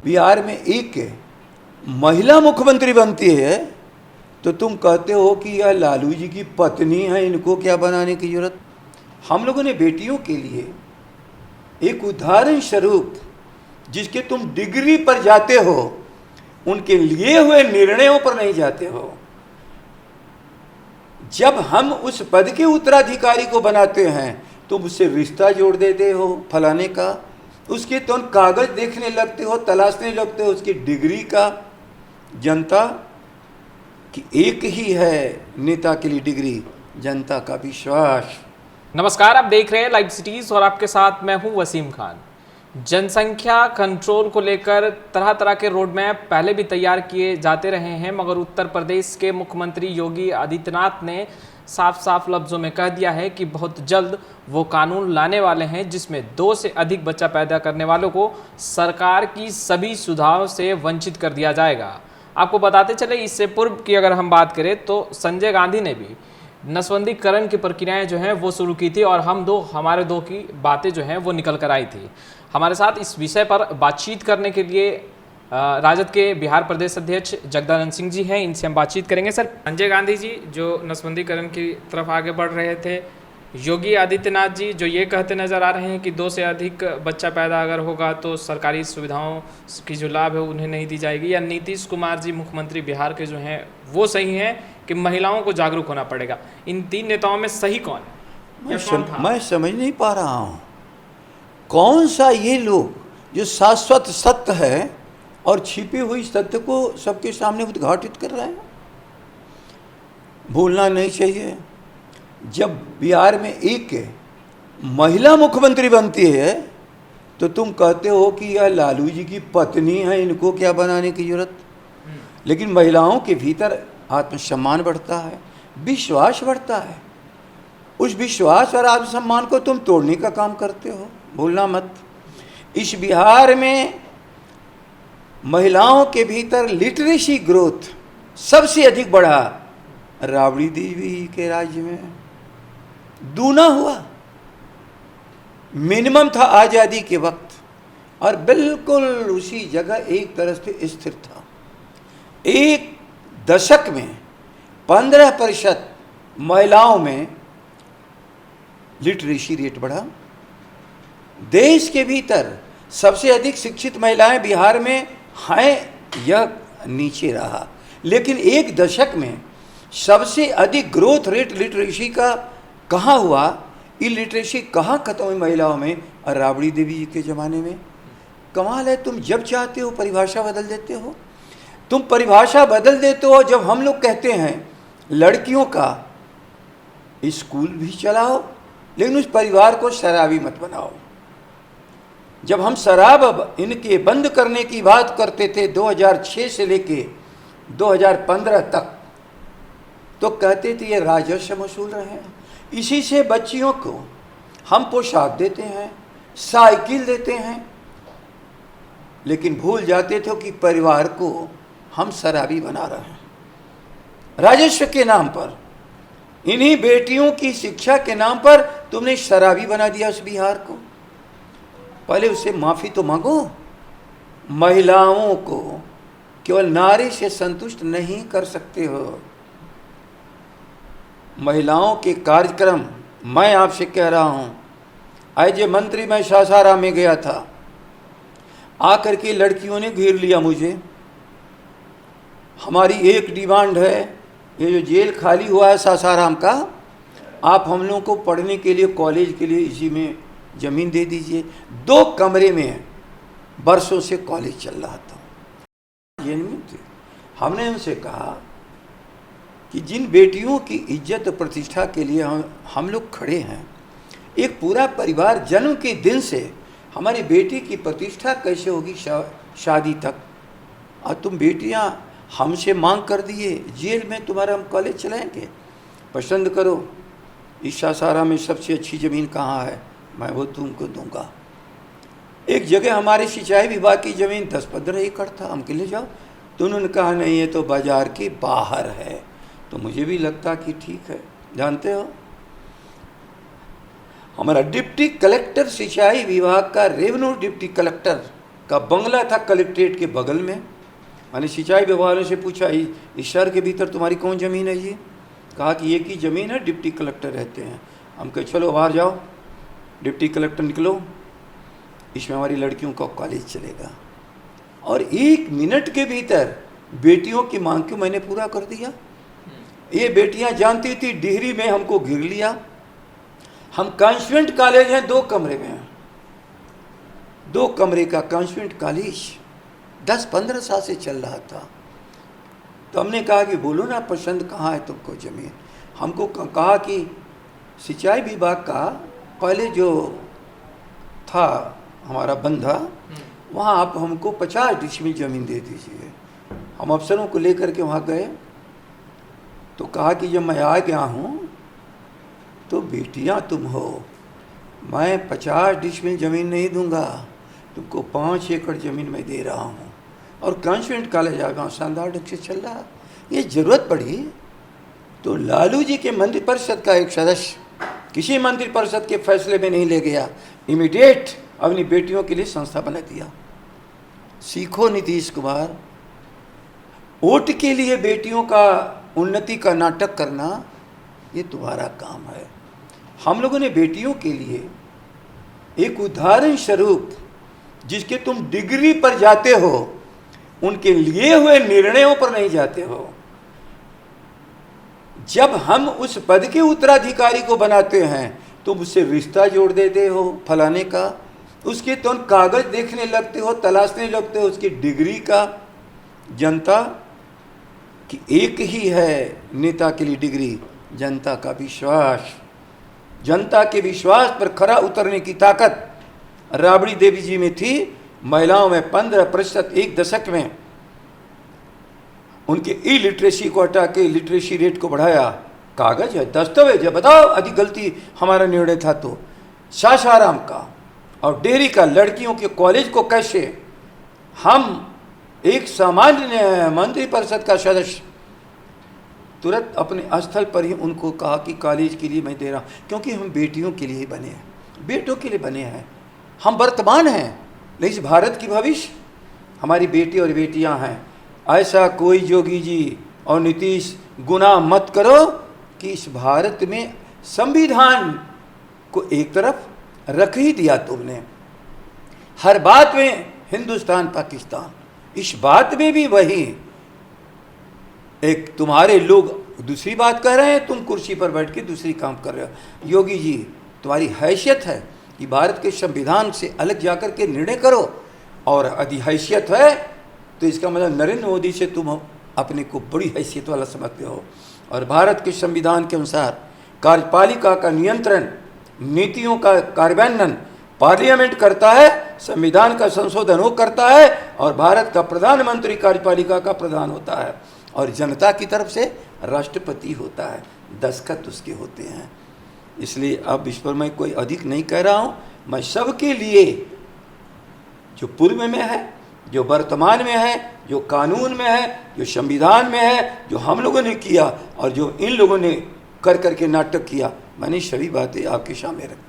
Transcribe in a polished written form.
बिहार में एक महिला मुख्यमंत्री बनती है तो तुम कहते हो कि यह लालू जी की पत्नी है, इनको क्या बनाने की जरूरत। हम लोगों ने बेटियों के लिए एक उदाहरण स्वरूप जिसके तुम डिग्री पर जाते हो, उनके लिए हुए निर्णयों पर नहीं जाते हो। जब हम उस पद के उत्तराधिकारी को बनाते हैं तुम उससे रिश्ता जोड़ देते हो फलाने का, उसके तुम कागज देखने लगते हो, तलाशने लगते हो उसकी डिग्री का। जनता की एक ही है नेता के लिए डिग्री, जनता का विश्वास। नमस्कार, आप देख रहे हैं लाइव सिटीज और आपके साथ मैं हूं वसीम खान। जनसंख्या कंट्रोल को लेकर तरह तरह के रोड मैप पहले भी तैयार किए जाते रहे हैं, मगर उत्तर प्रदेश के मुख्यमंत्री योगी आदित्यनाथ ने साफ साफ लफ्ज़ों में कह दिया है कि बहुत जल्द वो कानून लाने वाले हैं जिसमें 2 से अधिक बच्चा पैदा करने वालों को सरकार की सभी सुविधाओं से वंचित कर दिया जाएगा। आपको बताते चले, इससे पूर्व की अगर हम बात करें तो संजय गांधी ने भी नसबंदीकरण की प्रक्रियाएं जो हैं वो शुरू की थी और हमारे दो की बातें जो हैं वो निकल कर आई थी। हमारे साथ इस विषय पर बातचीत करने के लिए राजद के बिहार प्रदेश अध्यक्ष जगदानंद सिंह जी हैं, इनसे हम बातचीत करेंगे। सर, संजय गांधी जी जो नसबंदीकरण की तरफ आगे बढ़ रहे थे, योगी आदित्यनाथ जी जो ये कहते नज़र आ रहे हैं कि 2 से अधिक बच्चा पैदा अगर होगा तो सरकारी सुविधाओं की जो लाभ है उन्हें नहीं दी जाएगी, या नीतीश कुमार जी मुख्यमंत्री बिहार के जो हैं वो सही हैं कि महिलाओं को जागरूक होना पड़ेगा, इन 3 नेताओं में सही कौन है? मैं समझ नहीं पा रहा हूँ कौन सा ये लोग जो शाश्वत सत्य है और छिपी हुई सत्य को सबके सामने उद्घाटित कर रहे हैं। भूलना नहीं चाहिए, जब बिहार में एक महिला मुख्यमंत्री बनती है तो तुम कहते हो कि यह लालू जी की पत्नी है, इनको क्या बनाने की जरूरत। लेकिन महिलाओं के भीतर आत्मसम्मान बढ़ता है, विश्वास बढ़ता है। उस विश्वास और आत्मसम्मान को तुम तोड़ने का काम करते हो, भूलना मत। इस बिहार में महिलाओं के भीतर लिटरेसी ग्रोथ सबसे अधिक बढ़ा राबड़ी देवी के राज्य में, दूना हुआ। मिनिमम था आज़ादी के वक्त और बिल्कुल उसी जगह एक तरह से स्थिर था। एक दशक में 15% महिलाओं में लिटरेसी रेट बढ़ा। देश के भीतर सबसे अधिक शिक्षित महिलाएं बिहार में हैं, यह नीचे रहा। लेकिन एक दशक में सबसे अधिक ग्रोथ रेट लिटरेसी का कहाँ हुआ, इलिटरेसी कहाँ खत्म हुई महिलाओं में, और राबड़ी देवी जी के ज़माने में। कमाल है, तुम जब चाहते हो परिभाषा बदल देते हो। तुम परिभाषा बदल देते हो जब हम लोग कहते हैं लड़कियों का स्कूल भी चलाओ लेकिन उस परिवार को शराबी मत बनाओ। जब हम शराब इनके बंद करने की बात करते थे 2006 से लेके 2015 तक, तो कहते थे ये राजस्व वसूल रहे हैं, इसी से बच्चियों को हम पोशाक देते हैं, साइकिल देते हैं, लेकिन भूल जाते थे कि परिवार को हम शराबी बना रहे हैं राजस्व के नाम पर। इन्हीं बेटियों की शिक्षा के नाम पर तुमने शराबी बना दिया उस बिहार को। पहले उससे माफ़ी तो मांगो। महिलाओं को केवल नारी से संतुष्ट नहीं कर सकते हो। महिलाओं के कार्यक्रम, मैं आपसे कह रहा हूँ, एज ए मंत्री मैं सासाराम में गया था, आकर के लड़कियों ने घेर लिया मुझे। हमारी एक डिमांड है, ये जो जेल खाली हुआ है सासाराम का, आप हम लोगों को पढ़ने के लिए कॉलेज के लिए इसी में ज़मीन दे दीजिए। 2 कमरे में बरसों से कॉलेज चल रहा था, जेल में थे। हमने उनसे कहा कि जिन बेटियों की इज्जत प्रतिष्ठा के लिए हम लोग खड़े हैं, एक पूरा परिवार जन्म के दिन से हमारी बेटी की प्रतिष्ठा कैसे होगी शादी तक, और तुम बेटियां हमसे मांग कर दिए जेल में तुम्हारा हम कॉलेज चलाएंगे। पसंद करो, इस सासाराम में सबसे अच्छी ज़मीन कहाँ है, मैं वो तुमको दूंगा। एक जगह हमारे सिंचाई विभाग की ज़मीन 10-15 एकड़ था, हमके ले जाओ, तो उन्होंने कहा नहीं ये तो बाज़ार के बाहर है। तो मुझे भी लगता कि ठीक है। जानते हो, हमारा डिप्टी कलेक्टर सिंचाई विभाग का, रेवेन्यू डिप्टी कलेक्टर का बंगला था कलेक्ट्रेट के बगल में। मैंने सिंचाई विभाग वालों से पूछा, इस शहर के भीतर तुम्हारी कौन ज़मीन है ये? कहा कि एक ही ज़मीन है, डिप्टी कलेक्टर रहते हैं। हम कहे चलो बाहर जाओ, डिप्टी कलेक्टर निकलो, इसमें हमारी लड़कियों का कॉलेज चलेगा। और 1 मिनट के भीतर बेटियों की मांग को मैंने पूरा कर दिया। ये बेटियां जानती थी, डिहरी में हमको घेर लिया। हम कॉन्वेंट कॉलेज हैं, 2 कमरे में हैं, 2 कमरे का कॉन्वेंट कॉलेज 10-15 साल से चल रहा था। तो हमने कहा कि बोलो ना पसंद कहाँ है तुमको ज़मीन। हमको कहा कि सिंचाई विभाग का पहले जो था हमारा बंधा, वहाँ आप हमको 50 डिसमिल ज़मीन दे दीजिए। हम अफसरों को लेकर के वहाँ गए तो कहा कि जब मैं आ गया हूँ तो बेटियाँ तुम हो, मैं 50 डिसमिल ज़मीन नहीं दूंगा, तुमको 5 एकड़ ज़मीन मैं दे रहा हूँ। और कॉन्वेंट कॉलेज आ गया, शानदार ढंग से चल रहा। ये ज़रूरत पड़ी तो लालू जी के मंत्रि परिषद का एक सदस्य किसी मंत्रि परिषद के फैसले में नहीं ले गया, इमीडिएट अपनी बेटियों के लिए संस्था बना दिया। सीखो नीतीश कुमार, वोट के लिए बेटियों का उन्नति का नाटक करना ये तुम्हारा काम है। हम लोगों ने बेटियों के लिए एक उदाहरण स्वरूप, जिसके तुम डिग्री पर जाते हो, उनके लिए हुए निर्णयों पर नहीं जाते हो। जब हम उस पद के उत्तराधिकारी को बनाते हैं तुम उससे रिश्ता जोड़ देते हो फलाने का, उसके तुम कागज देखने लगते हो, तलाशने लगते हो उसकी डिग्री का। जनता की एक ही है नेता के लिए डिग्री, जनता का विश्वास। जनता के विश्वास पर खरा उतरने की ताकत राबड़ी देवी जी में थी। महिलाओं में 15% 1 दशक में उनके इलिटरेसी को हटा के लिटरेसी रेट को बढ़ाया। कागज है, दस्तावेज है, बताओ यदि गलती हमारा निर्णय था तो। सासाराम का और डेहरी का लड़कियों के कॉलेज को कैसे हम एक सामान्य मंत्रि परिषद का सदस्य तुरंत अपने स्थल पर ही उनको कहा कि कॉलेज के लिए मैं दे रहा हूँ, क्योंकि हम बेटियों के लिए बने हैं, बेटों के लिए बने हैं। हम वर्तमान हैं लेकिन इस भारत की भविष्य हमारी बेटी और बेटियां हैं। ऐसा कोई योगी जी और नीतीश गुनाह मत करो कि इस भारत में संविधान को एक तरफ रख ही दिया तुमने। हर बात में हिंदुस्तान पाकिस्तान, इस बात में भी वही। एक तुम्हारे लोग दूसरी बात कह रहे हैं, तुम कुर्सी पर बैठ के दूसरी काम कर रहे हो। योगी जी, तुम्हारी हैसियत है कि भारत के संविधान से अलग जाकर के निर्णय करो, और यदि हैसियत है तो इसका मतलब नरेंद्र मोदी से तुम अपने को बड़ी हैसियत वाला समझते हो। और भारत के संविधान के अनुसार कार्यपालिका का नियंत्रण, नीतियों का कार्यान्वयन पार्लियामेंट करता है, संविधान का संशोधन वो करता है, और भारत का प्रधानमंत्री कार्यपालिका का प्रधान होता है, और जनता की तरफ से राष्ट्रपति होता है, दस्तखत उसके होते हैं। इसलिए अब इस पर मैं कोई अधिक नहीं कह रहा हूँ। मैं सबके लिए, जो पूर्व में है, जो वर्तमान में है, जो कानून में है, जो संविधान में है, जो हम लोगों ने किया और जो इन लोगों ने कर करके नाटक किया, मैंने सभी बातें आपके सामने रखी।